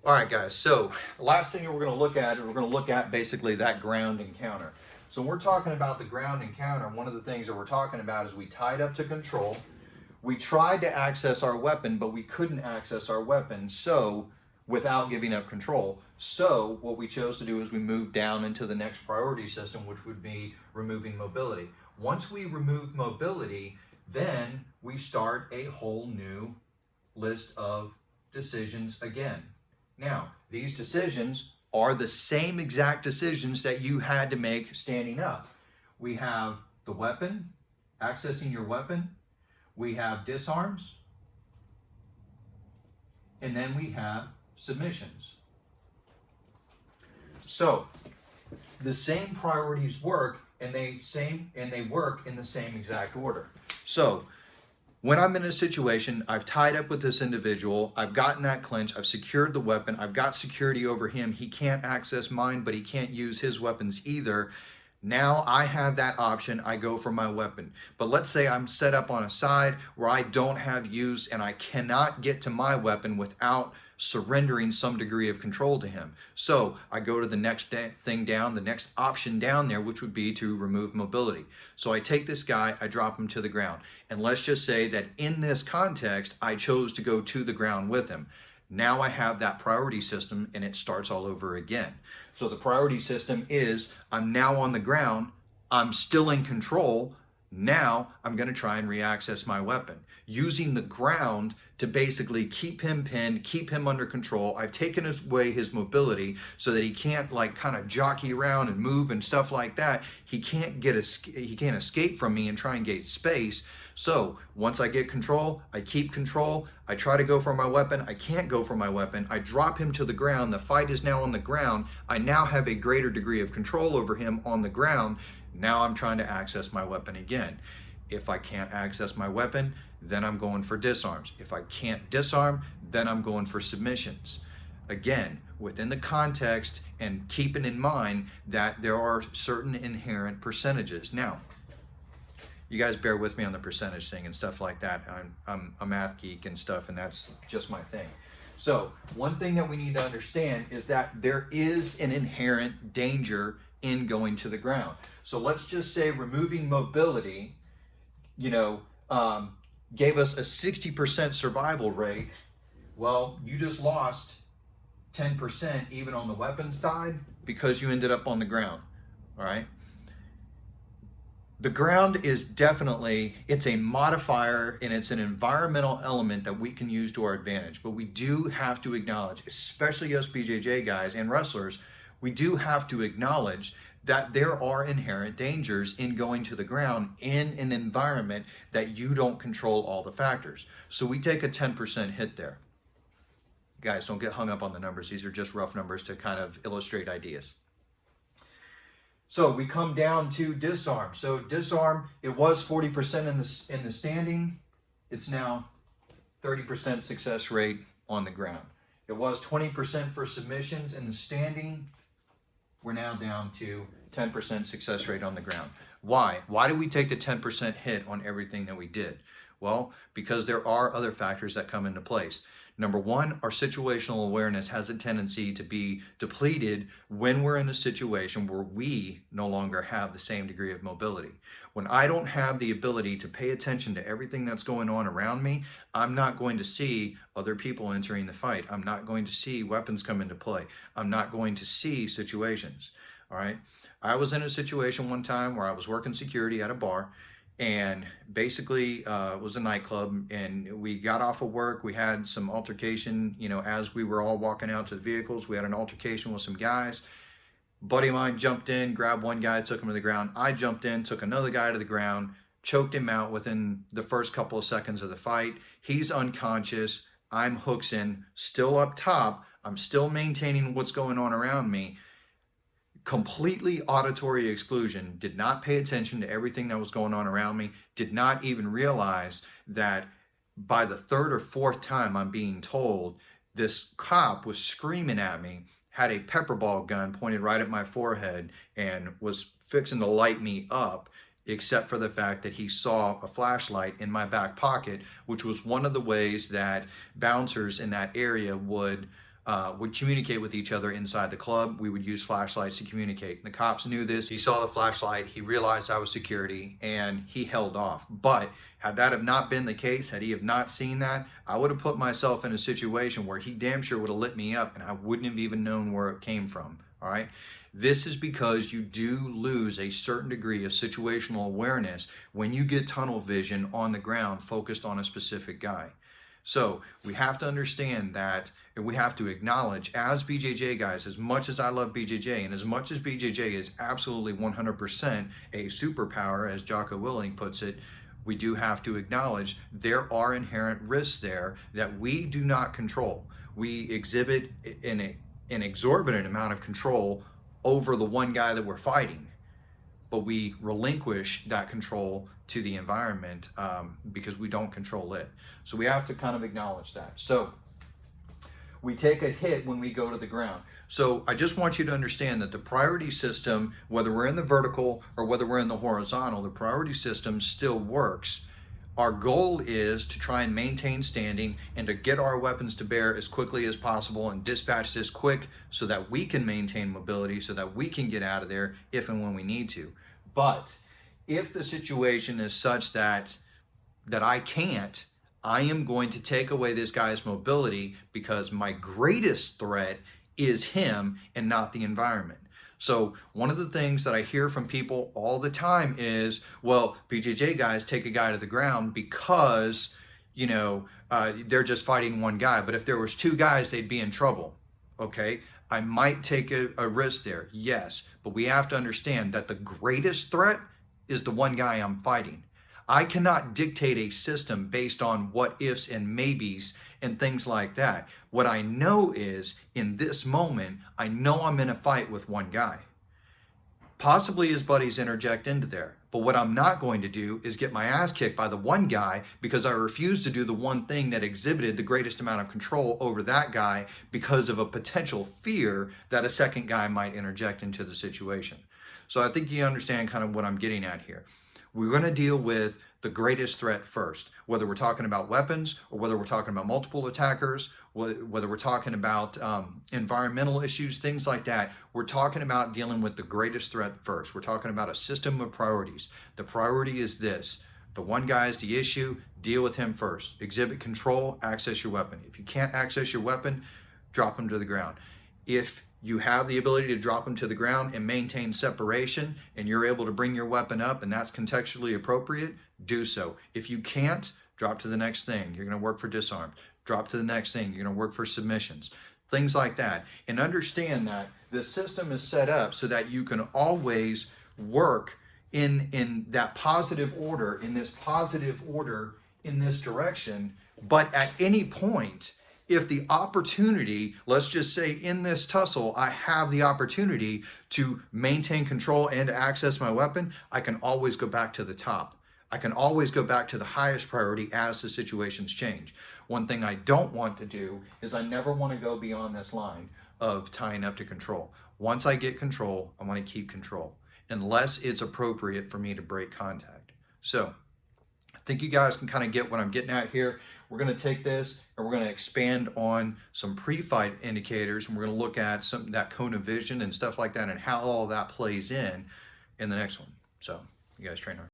All right, guys, so the last thing that we're going to look at basically that ground encounter. So when we're talking about the ground encounter, one of the things that we're talking about is we tied up to control. We tried to access our weapon, but we couldn't access our weapon without giving up control. So what we chose to do is we moved down into the next priority system, which would be removing mobility. Once we remove mobility, then we start a whole new list of decisions again. Now, these decisions are the same exact decisions that you had to make standing up. We have the weapon, accessing your weapon. We have disarms. And then we have submissions. So, the same priorities work, and they work in the same exact order. So, when I'm in a situation, I've tied up with this individual, I've gotten that clinch, I've secured the weapon, I've got security over him, he can't access mine, but he can't use his weapons either. Now I have that option, I go for my weapon. But let's say I'm set up on a side where I don't have use and I cannot get to my weapon without surrendering some degree of control to him. So I go to the next thing down, the next option down there, which would be to remove mobility. So I take this guy, I drop him to the ground. And let's just say that in this context, I chose to go to the ground with him. Now I have that priority system and it starts all over again. So the priority system is, I'm now on the ground, I'm still in control. Now I'm going to try and reaccess my weapon using the ground to basically keep him pinned, keep him under control. I've taken away his mobility so that he can't like kind of jockey around and move and stuff like that. He can't escape from me and try and gain space. So once I get control, I keep control. I try to go for my weapon. I can't go for my weapon. I drop him to the ground. The fight is now on the ground. I now have a greater degree of control over him on the ground. Now I'm trying to access my weapon again. If I can't access my weapon, then I'm going for disarms. If I can't disarm, then I'm going for submissions. Again, within the context and keeping in mind that there are certain inherent percentages. Now, you guys bear with me on the percentage thing and stuff like that. I'm a math geek and stuff, and that's just my thing. So one thing that we need to understand is that there is an inherent danger in going to the ground. So let's just say removing mobility, gave us a 60% survival rate. Well, you just lost 10% even on the weapons side because you ended up on the ground, all right? The ground is definitely, it's a modifier and it's an environmental element that we can use to our advantage, but we do have to acknowledge, especially us BJJ guys and wrestlers, we do have to acknowledge that there are inherent dangers in going to the ground in an environment that you don't control all the factors. So we take a 10% hit there. Guys, don't get hung up on the numbers. These are just rough numbers to kind of illustrate ideas. So we come down to disarm. So disarm, it was 40% in the standing. It's now 30% success rate on the ground. It was 20% for submissions in the standing. We're now down to 10% success rate on the ground. Why? Why do we take the 10% hit on everything that we did? Well, because there are other factors that come into place. Number one, our situational awareness has a tendency to be depleted when we're in a situation where we no longer have the same degree of mobility. When I don't have the ability to pay attention to everything that's going on around me, I'm not going to see other people entering the fight. I'm not going to see weapons come into play. I'm not going to see situations, all right? I was in a situation one time where I was working security at a bar, and basically it was a nightclub, and we got off of work. We had some altercation, as we were all walking out to the vehicles. We had an altercation with some guys. Buddy of mine jumped in, grabbed one guy, took him to the ground. I jumped in, took another guy to the ground, choked him out within the first couple of seconds of the fight. He's unconscious. I'm hooks in, still up top. I'm still maintaining what's going on around me. Completely auditory exclusion, did not pay attention to everything that was going on around me, did not even realize that by the third or fourth time I'm being told, this cop was screaming at me, had a pepper ball gun pointed right at my forehead, and was fixing to light me up, except for the fact that he saw a flashlight in my back pocket, which was one of the ways that bouncers in that area would would communicate with each other inside the club. We would use flashlights to communicate. And the cops knew this. He saw the flashlight, he realized I was security, and he held off. But had that have not been the case, had he have not seen that, I would have put myself in a situation where he damn sure would have lit me up and I wouldn't have even known where it came from, all right? This is because you do lose a certain degree of situational awareness when you get tunnel vision on the ground focused on a specific guy. So we have to understand that, and we have to acknowledge, as BJJ guys, as much as I love BJJ, and as much as BJJ is absolutely 100% a superpower, as Jocko Willink puts it, we do have to acknowledge there are inherent risks there that we do not control. We exhibit an exorbitant amount of control over the one guy that we're fighting, but we relinquish that control to the environment because we don't control it. So we have to kind of acknowledge that. So we take a hit when we go to the ground. So I just want you to understand that the priority system, whether we're in the vertical or whether we're in the horizontal, the priority system still works. Our goal is to try and maintain standing and to get our weapons to bear as quickly as possible and dispatch this quick so that we can maintain mobility, so that we can get out of there if and when we need to. But if the situation is such that I can't, I am going to take away this guy's mobility because my greatest threat is him and not the environment. So one of the things that I hear from people all the time is, well, BJJ guys take a guy to the ground because, they're just fighting one guy. But if there was two guys, they'd be in trouble. Okay, I might take a risk there, yes. But we have to understand that the greatest threat is the one guy I'm fighting. I cannot dictate a system based on what ifs and maybes and things like that. What I know is, in this moment, I know I'm in a fight with one guy. Possibly his buddies interject into there. But what I'm not going to do is get my ass kicked by the one guy because I refuse to do the one thing that exhibited the greatest amount of control over that guy because of a potential fear that a second guy might interject into the situation. So I think you understand kind of what I'm getting at here. We're going to deal with the greatest threat first, whether we're talking about weapons or whether we're talking about multiple attackers, whether we're talking about environmental issues, things like that. We're talking about dealing with the greatest threat first. We're talking about a system of priorities. The priority is this. The one guy is the issue. Deal with him first. Exhibit control, access your weapon. If you can't access your weapon, drop him to the ground. If you have the ability to drop them to the ground and maintain separation and you're able to bring your weapon up and that's contextually appropriate, do so. If you can't, drop to the next thing. You're going to work for disarm. Drop to the next thing. You're going to work for submissions. Things like that. And understand that the system is set up so that you can always work in that positive order, in this direction, but at any point, if the opportunity, let's just say in this tussle, I have the opportunity to maintain control and to access my weapon, I can always go back to the top. I can always go back to the highest priority as the situations change. One thing I don't want to do is I never want to go beyond this line of tying up to control. Once I get control, I want to keep control, unless it's appropriate for me to break contact. So I think you guys can kind of get what I'm getting at here. We're going to take this and we're going to expand on some pre-fight indicators, and we're going to look at that cone of vision and stuff like that and how all that plays in the next one. So you guys train hard.